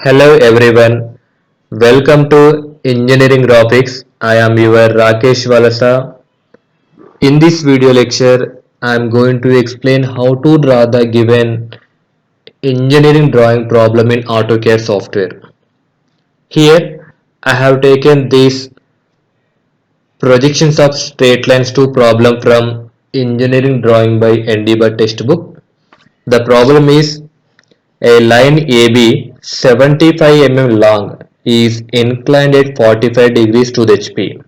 Hello everyone, welcome to Engineering Graphics. I am your Rakesh Valasa. In this video lecture, I am going to explain how to draw the given engineering drawing problem in AutoCAD software. Here, I have taken these projections of straight lines to problem from Engineering Drawing by ND Bhatt textbook. The problem is a line AB 75 mm long is inclined at 45 degrees to the HP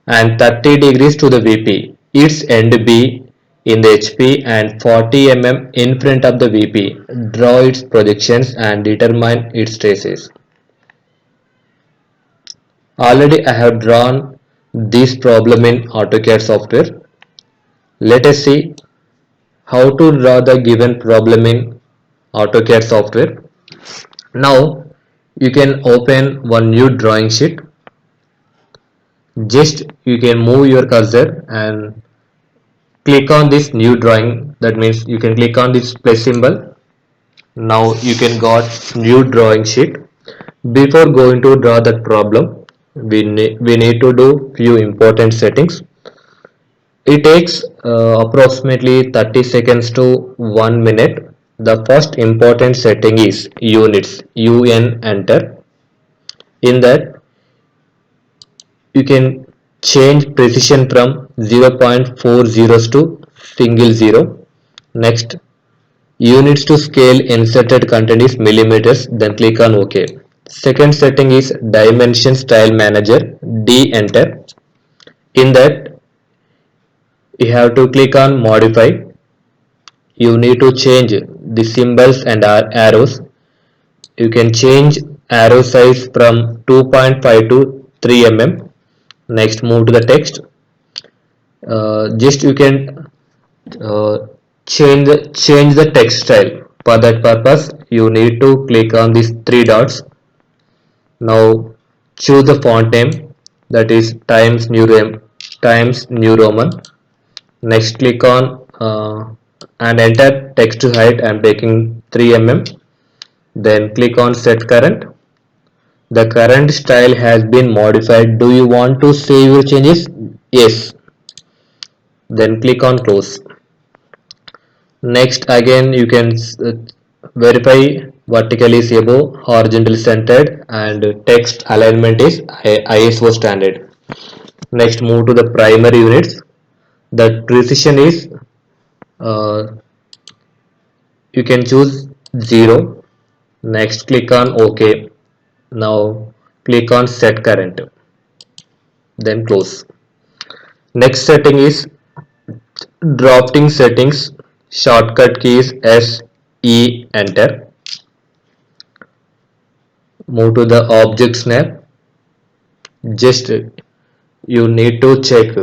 and 30 degrees to the VP. Its end B in the HP and 40 mm in front of the VP. Draw its projections and determine its traces. Already I have drawn this problem in AutoCAD software. Let us see how to draw the given problem in AutoCAD software. Now you can open one new drawing sheet. Just you can move your cursor and click on this new drawing. That means you can click on this plus symbol. Now you can got new drawing sheet. Before going to draw that problem, we need to do few important settings. It takes approximately 30 seconds to 1 minute. The first important setting is units. UN enter. In that you can change precision from 0.40 to single zero. Next, units to scale inserted content is millimeters, then click on OK. Second setting is dimension style manager, D enter. In that you have to click on modify. You need to change the symbols and arrows. You can change arrow size from 2.5 to 3 mm. Next, move to the text. Just you can uh, change the text style. For that purpose you need to click on these three dots. Now choose the font name, that is Times New Roman. Next click on and enter text to height. I am taking 3 mm. Then click on set current. The current style has been modified. Do you want to save your changes? Yes. Then click on close. Next again you can verify vertical is above, horizontal centered, and text alignment is ISO standard. Next move to the primary units. The precision is uh, you can choose 0. Next click on OK. Now click on set current, then close. Next setting is drafting settings. Shortcut keys S E enter. Move to the object snap. Just you need to check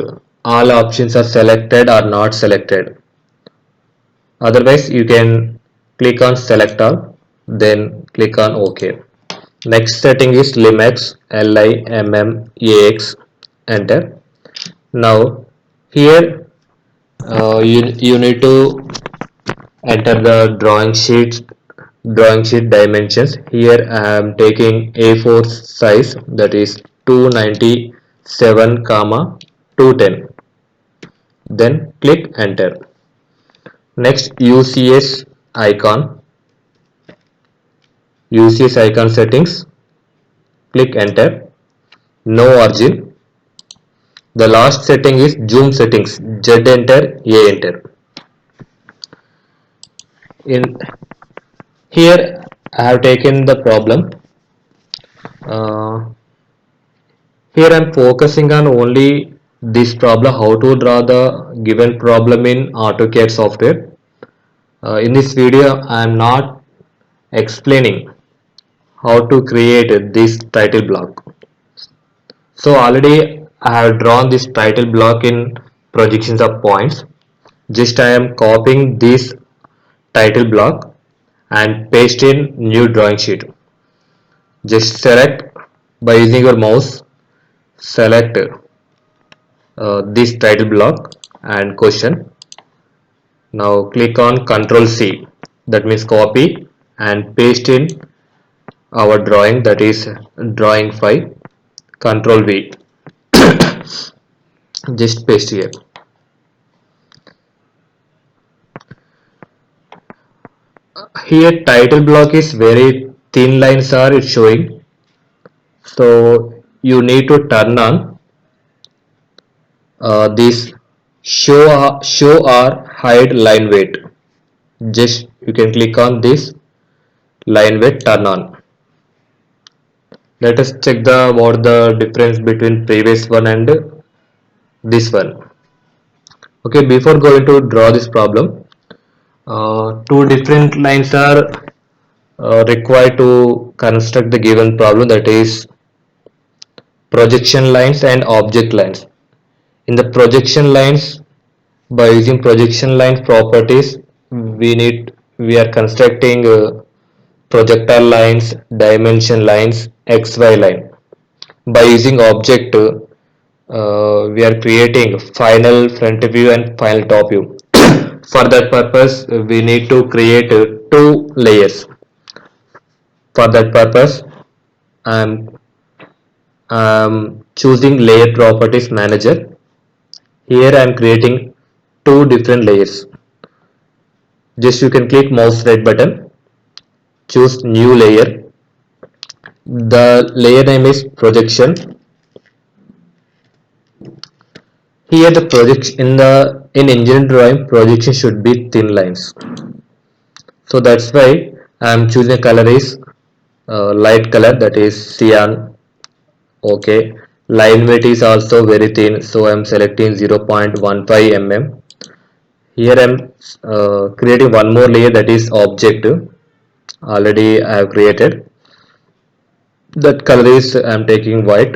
all options are selected or not selected. Otherwise you can click on select all, then click on OK. Next setting is limax, LIMMAX, enter. Now here you need to enter the drawing sheet dimensions. Here I am taking A4 size, that is 297 comma 210. Then click enter. Next icon UCS icon settings, click enter. No origin. The last setting is zoom settings, Z enter, A enter. In here I have taken the problem. uh, Here I am focusing on only this problem, how to draw the given problem in AutoCAD software. In this video I am not explaining how to create this title block. So already I have drawn this title block in projections of points. Just I am copying this title block and paste in new drawing sheet. Just select by using your mouse, select this title block and question. Now click on Ctrl C, that means copy, and paste in our drawing, that is drawing 5. Control V. Just paste here. Here title block is very thin lines are it showing, so you need to turn on this show or hide line weight. Just you can click on this line weight, turn on. Let us check the what the difference between previous one and this one. Okay, before going to draw this problem, two different lines are required to construct the given problem, that is projection lines and object lines. In the projection lines, by using projection lines properties, we are constructing projector lines, dimension lines, xy line. By using object, we are creating final front view and final top view. For that purpose, we need to create two layers. For that purpose, I'm choosing layer properties manager. Here I'm creating two different layers. Just you can click mouse right button, choose new layer. The layer name is projection. Here the projection in engineering drawing, projection should be thin lines. So that's why I'm choosing a color is light color, that is cyan. Okay, line weight is also very thin, so I'm selecting 0.15 mm. Here I'm creating one more layer, that is object. Already I have created. That color is I'm taking white.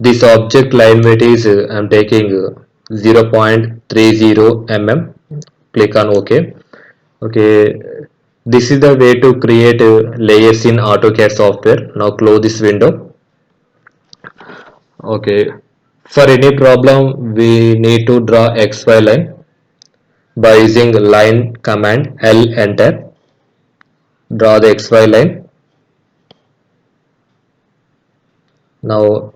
This object line weight is I'm taking 0.30 mm. Click on OK. Okay, this is the way to create layers in AutoCAD software. Now close this window. Okay, for any problem we need to draw XY line. By using line command L enter, draw the XY line. Now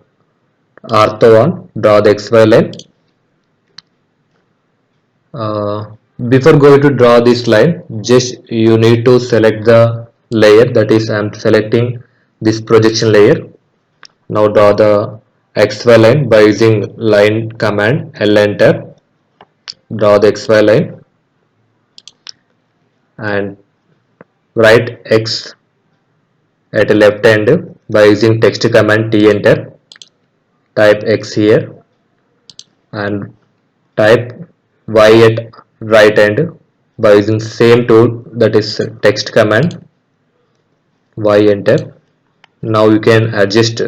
ortho on, draw the XY line. Before going to draw this line, just you need to select the layer, that is I am selecting this projection layer. Now draw the XY line by using line command L enter, draw the XY line and write X at the left end by using text command T enter, type X here and type Y at right end by using same tool, that is text command Y enter. Now you can adjust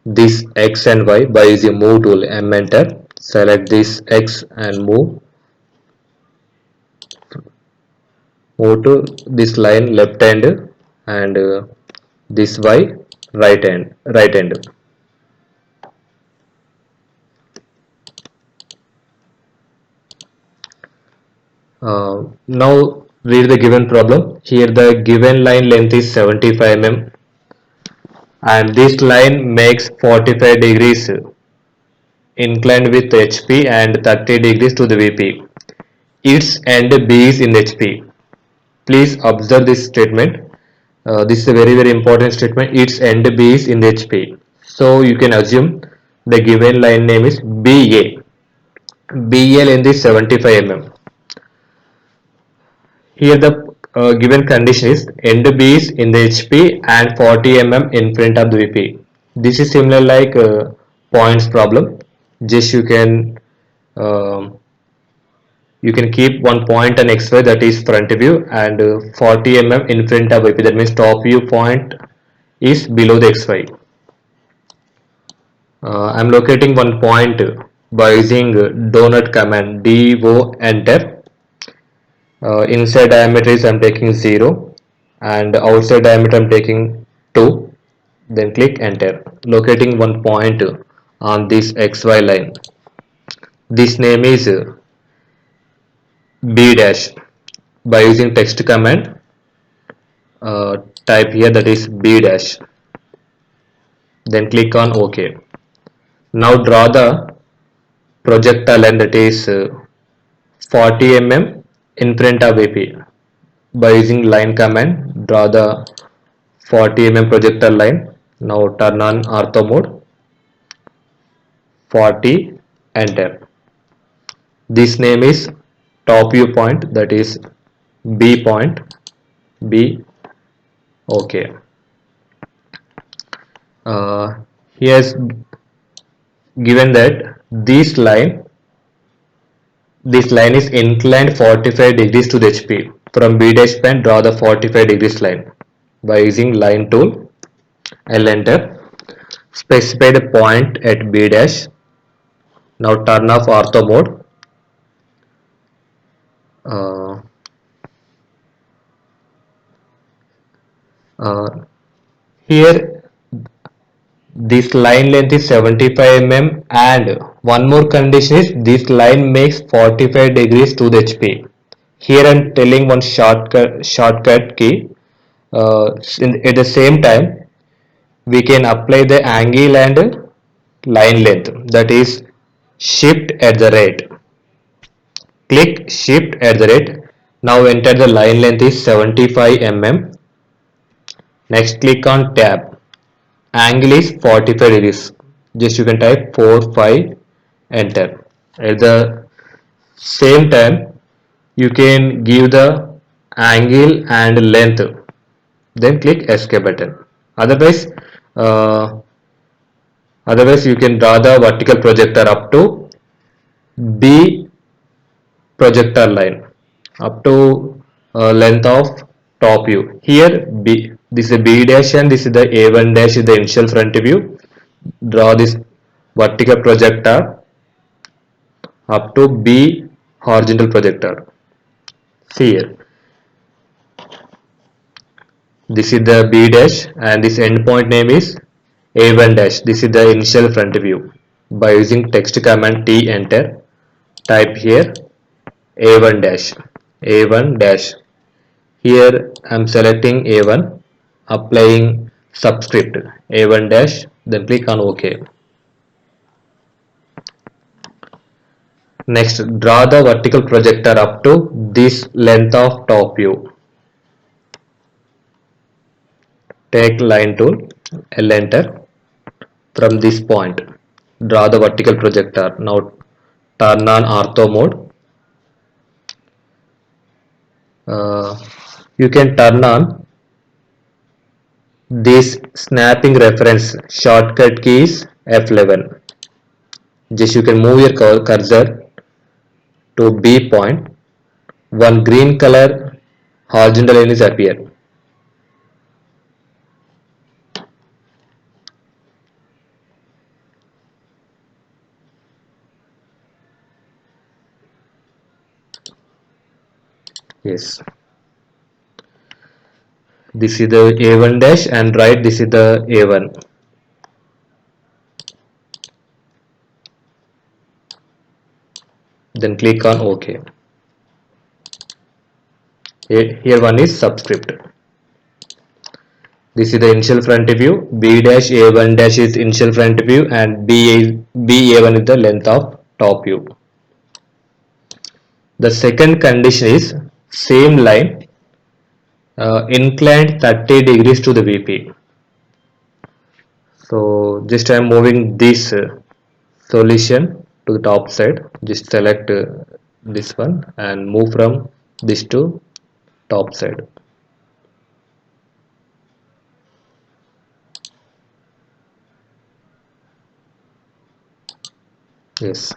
this X and Y by using move tool, M enter, select this X and move to this line left hand and this Y right hand. Now read the given problem. Here the given line length is 75 mm and this line makes 45 degrees inclined with HP and 30 degrees to the VP. Its end B is in HP. Please observe this statement. This is a very important statement. Its end B is in HP. So you can assume the given line name is BA. BA length is 75 mm. Here the given condition is end B is in the HP and 40 mm in front of the VP. This is similar like points problem. Just um, you can keep one point on XY, that is front view, and 40 mm in front of VP, that means top view point is below the XY. I'm locating one point by using donut command, DO enter. Inside diameter is I'm taking 0 and outside diameter I'm taking 2. Then click enter, locating one point on this XY line. This name is B dash. By using text command type here, that is B dash, then click on OK. Now draw the projectile line, that is 40 mm in front of VP. By using line command, draw the 40 mm projectile line. Now turn on ortho mode, 40, enter. This name is top view point, that is B point, B, OK. Here's given that this line is inclined 45 degrees to the HP. From B dash pen, draw the 45 degrees line. By using line tool, I'll enter. Specify the point at B dash. Now turn off ortho mode. Uh, uh, Here this line length is 75 mm, and one more condition is this line makes 45 degrees to the HP. Here I'm telling one shortcut key. At the same time, we can apply the angle and line length, that is shift at the rate. Click shift at the rate. Now enter the line length is 75 mm. Next click on tab. Angle is 45 degrees. Just you can type 4 5, enter. At the same time, you can give the angle and length, then click escape button. Otherwise, uh, you can draw the vertical projector up to B projector line, up to length of top view. Here B, this is the B dash and this is the A1 dash, is the initial front view. Draw this vertical projector up to B horizontal projector. See here, this is the B dash and this endpoint name is A1 dash. This is the initial front view. By using text command T, enter. Type here A1 dash, A1 dash. Here I am selecting A1, applying subscript A1 dash, then click on OK. Next, draw the vertical projector up to this length of top view. Take line tool, L, enter. From this point, draw the vertical projector. Now turn on ortho mode. You can turn on this snapping reference, shortcut key is F11. Just you can move your cursor to B point. One green color horizontal line is appear. Yes. This is the A1 dash and right, this is the A1. Then click on OK. Here one is subscript. This is the initial front view. B dash A1 dash is initial front view and BA1 is the length of top view. The second condition is same line inclined 30 degrees to the VP. So just I am moving this solution to the top side. Just select this one and move from this to top side. Yes.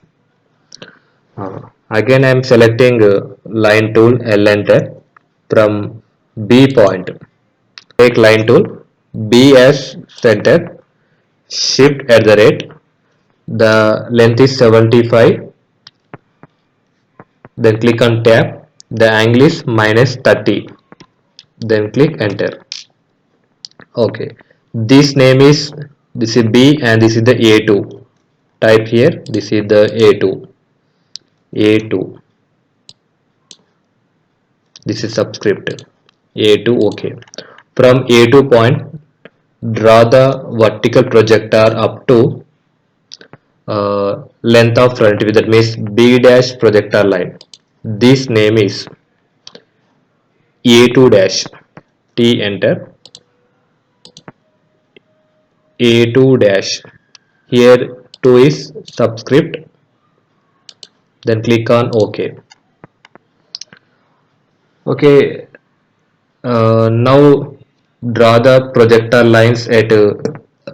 Again I am selecting line tool, L, enter. From B point, take line tool, B as center, shift at the rate. The length is 75. Then click on tab. The angle is -30. Then click enter. Okay. This is B and this is the A2. Type here. This is the A2. A2. This is subscript A2. Okay. From A2 point, draw the vertical projector up to length of front view, that means B dash projector line. This name is A2 dash. T enter. A2 dash. Here 2 is subscript. Then click on OK. Okay. Now draw the projector lines at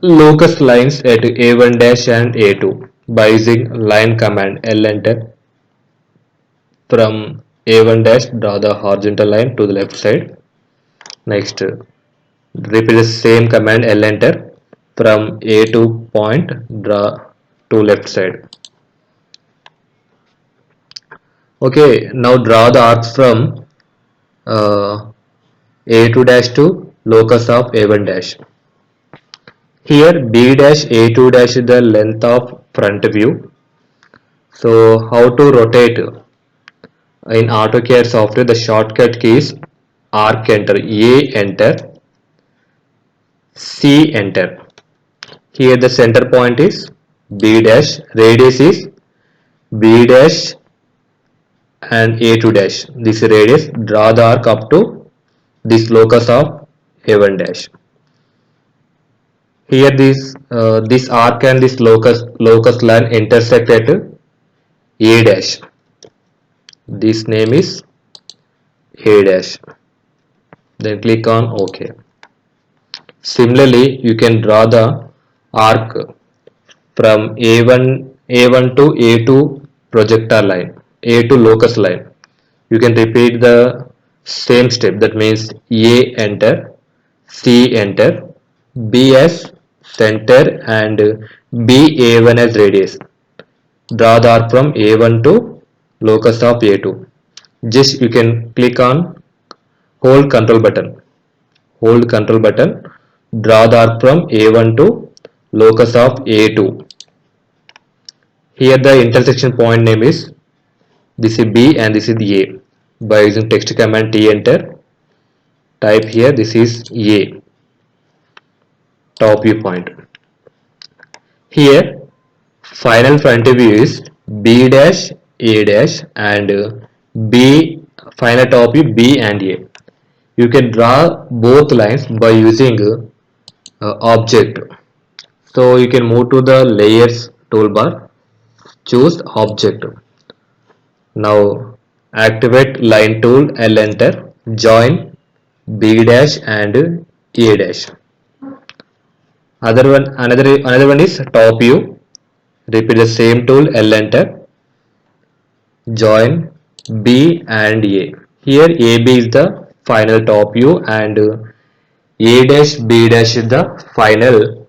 locus lines at A1 dash and A2 by using line command L enter. From A1 dash, draw the horizontal line to the left side. Next, repeat the same command L enter. From A2 point, draw to left side. Okay, now draw the arcs from A2 dash to locus of A1 dash. Here B dash A2 dash is the length of front view. So how to rotate? In AutoCAD software, the shortcut keys arc enter, A enter, C enter. Here the center point is B dash, radius is B dash and A2 dash. This radius, draw the arc up to this locus of A1 dash. Here this arc and this locus line intersect at A dash. This name is A dash. Then click on OK. Similarly, you can draw the arc from A1 to A2 projector line, A2 locus line. You can repeat the same step, that means A enter, C enter, B as center and B A1 as radius. Draw the arc from A1 to locus of A2. Just you can click on hold control button. Hold control button. Draw the arc from A1 to locus of A2. Here the intersection point name is, this is B and this is A. By using text command T enter, type here this is A, top view point. Here final front view is B dash A dash and B, final top view B and A. You can draw both lines by using object. So you can move to the layers toolbar, choose object. Now activate line tool, L enter, join B dash and A dash. Another one is top view. Repeat the same tool, L enter, join B and A. Here AB is the final top view and A dash B dash is the final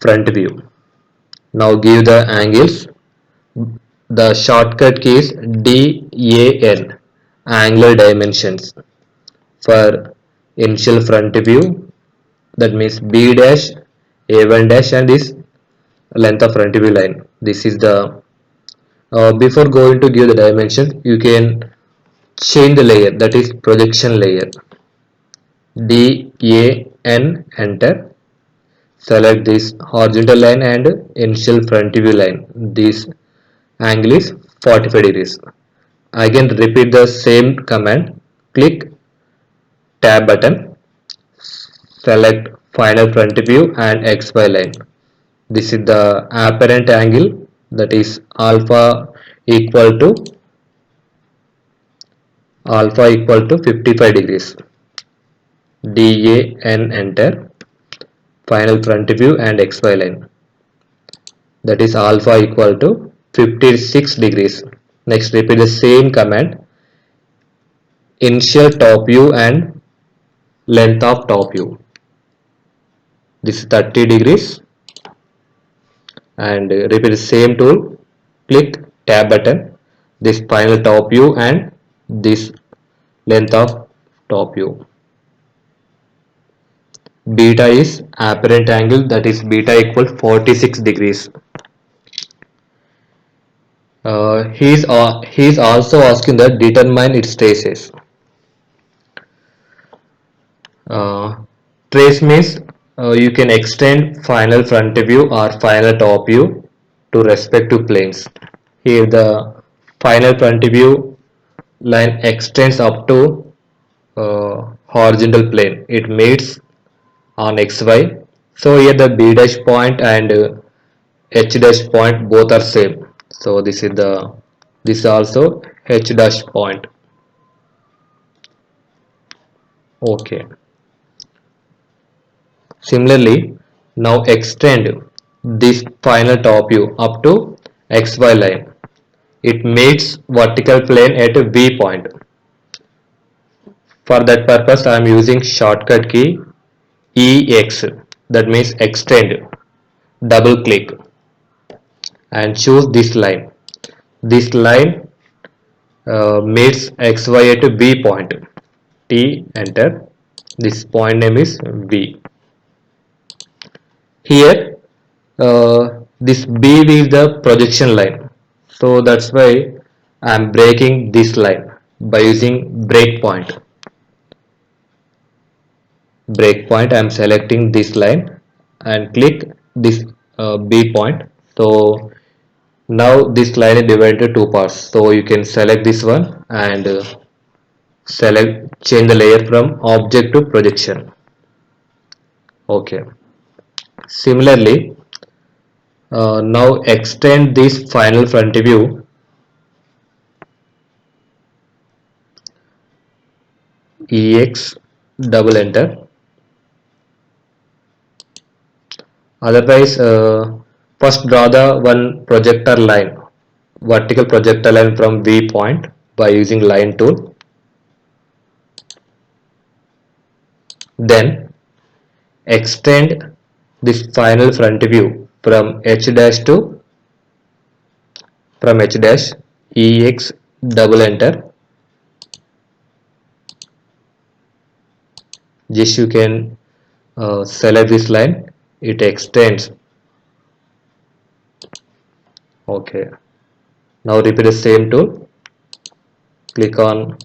front view. Now give the angles. The shortcut key is DAN, angular dimensions. For initial front view, that means B dash, A1 dash and this length of front view line. This is the, before going to give the dimension, you can change the layer, that is projection layer. DAN enter. Select this horizontal line and initial front view line. This angle is 45 degrees. Again repeat the same command. Click tab button. Select final front view and XY line. This is the apparent angle, that is alpha equal to 55 degrees. DAN enter. Final front view and XY line, that is alpha equal to 56 degrees. Next repeat the same command. Initial top view and length of top view. This is 30 degrees and repeat the same tool. Click tab button. This final top view and this length of top view. Beta is apparent angle, that is beta equal 46 degrees. He is also asking that determine its traces. Uh, Trace means you can extend final front view or final top view to respective planes. Here the final front view line extends up to horizontal plane. It meets on XY. So here the B dash point and H dash point both are same. So this is also H dash point. Okay. Similarly, now extend this final top view up to XY line. It meets vertical plane at a V point. For that purpose, I am using shortcut key EX, that means extend. Double click and choose this line. This line meets XY at a V point. T, enter. This point name is V. Here this B is the projection line, so that's why I am breaking this line by using breakpoint. I am selecting this line and click this B point. So now this line is divided into two parts, so you can select this one and change the layer from object to projection. Okay. Similarly, now extend this final front view EX, double enter. Otherwise, first draw the one projector line, vertical projector line from V point by using line tool. Then extend this final front view from H dash to H dash EX, double enter. Just you can select this line, it extends. Okay. Now repeat the same tool. Click on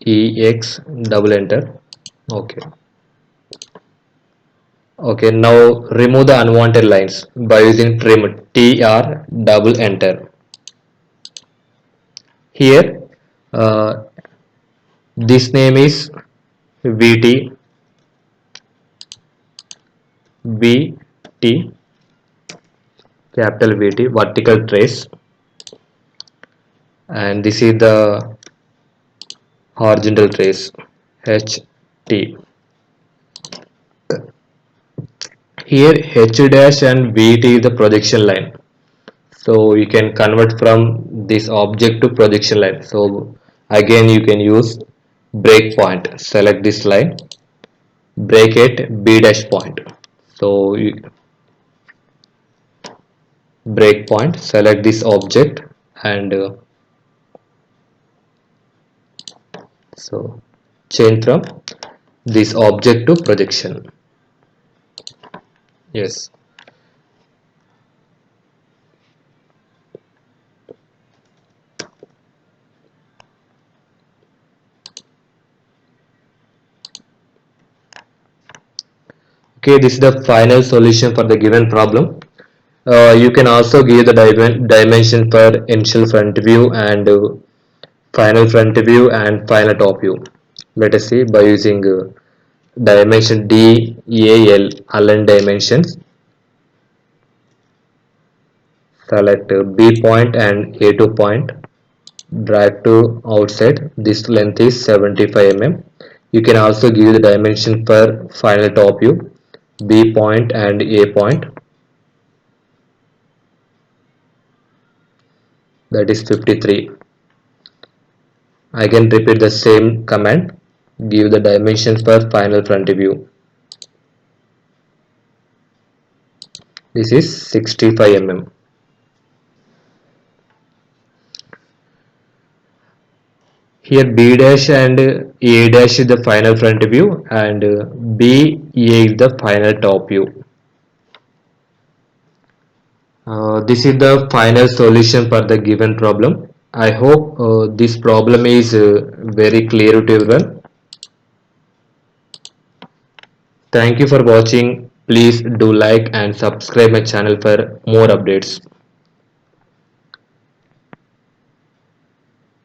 EX, double enter. Okay. Okay, now remove the unwanted lines by using trim, TR, double enter. Here this name is VT, capital VT, vertical trace, and this is the horizontal trace, HT. Here H dash and VT is the projection line. So you can convert from this object to projection line. So again you can use breakpoint. Select this line, break at B dash point. So you breakpoint, select this object and so change from this object to projection. Yes. Okay, this is the final solution for the given problem. You can also give the dimension for initial front view and final front view and final top view. Let us see by using dimension DAL, align dimensions. Select B point and A2 point, drag to outside. This length is 75 mm. You can also give the dimension for final top view, B point and A point, that is 53. Again repeat the same command, give the dimensions for final front view. This is 65 mm. Here B dash and A dash is the final front view and B, A is the final top view. This is the final solution for the given problem. I hope this problem is very clear to everyone. Thank you for watching. Please do like and subscribe my channel for more updates.